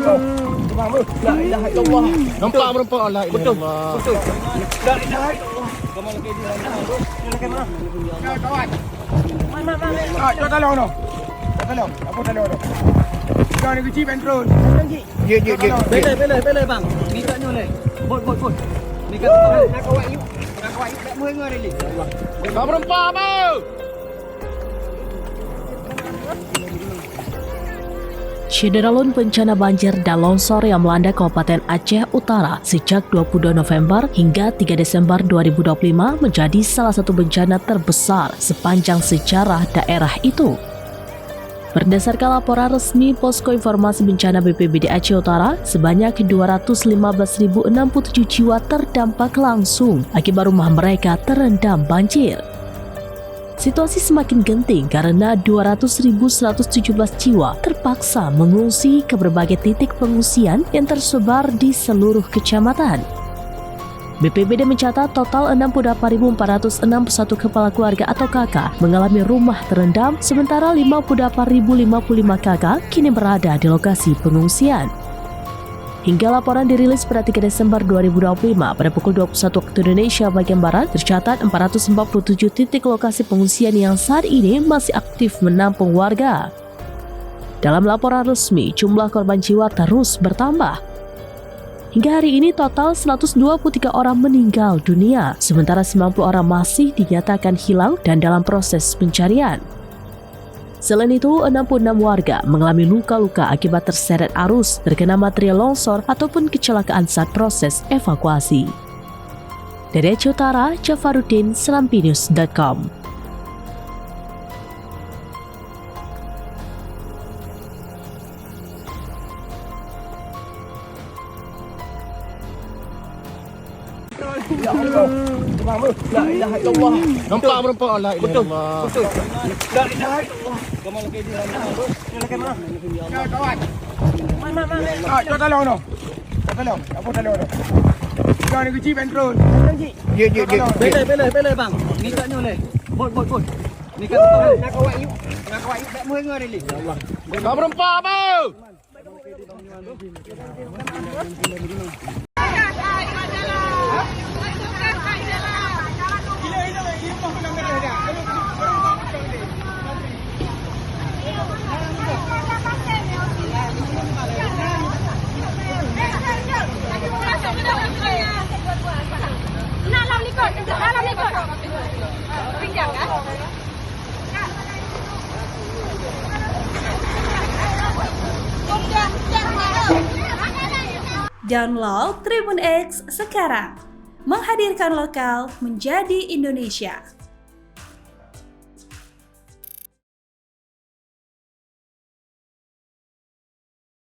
La ilaha illallah. Nampak merempak la ilaha Betul. illallah. Betul. La ilaha illallah. Kamu lagi di mana? Silakan mana? Ya, kawan. Mana? Jom tolong no. Tolong. Apa tolong no? Jangan kecil petrol. Ya. Bela bang. Minta ni oleh. Bot. Ni kata nak kawat you. Nak kawat you tak mengengar ni. Tak merempak apa? Cederalun bencana banjir dan longsor yang melanda Kabupaten Aceh Utara sejak 22 November hingga 3 Desember 2025 menjadi salah satu bencana terbesar sepanjang sejarah daerah itu. Berdasarkan laporan resmi Posko Informasi Bencana BPBD Aceh Utara, sebanyak 215.067 jiwa terdampak langsung akibat rumah mereka terendam banjir. Situasi semakin genting karena 200.117 jiwa terpaksa mengungsi ke berbagai titik pengungsian yang tersebar di seluruh kecamatan. BPBD mencatat total 68.461 kepala keluarga atau KK mengalami rumah terendam, sementara 58.055 KK kini berada di lokasi pengungsian. Hingga laporan dirilis pada 3 Desember 2025 pada pukul 21 waktu Indonesia bagian Barat, tercatat 447 titik lokasi pengungsian yang saat ini masih aktif menampung warga. Dalam laporan resmi, jumlah korban jiwa terus bertambah. Hingga hari ini total 123 orang meninggal dunia, sementara 90 orang masih dinyatakan hilang dan dalam proses pencarian. Selain itu, 66 warga mengalami luka-luka akibat terseret arus, terkena material longsor, ataupun kecelakaan saat proses evakuasi. Dari Aceh Utara, Jafaruddin, selampinews.com. Ya Allah. La ilaha illallah. Nampak merempak la ilaha Betul. illallah. La ilaha illallah. Kamu lagi di mana? Silakan mana? Ya, kawan. Mana? Jom tolong no. Tolong. Apa tolong no? Jangan kecil petrol. Ya. Bela bang. Minta ni oleh. Bot. Ni kata nak kawat you. Nak kawat you tak mengengar ni. Tak merempak apa? Dalam ikut. Pinjam kan? Download Tribun X sekarang. Menghadirkan lokal menjadi Indonesia.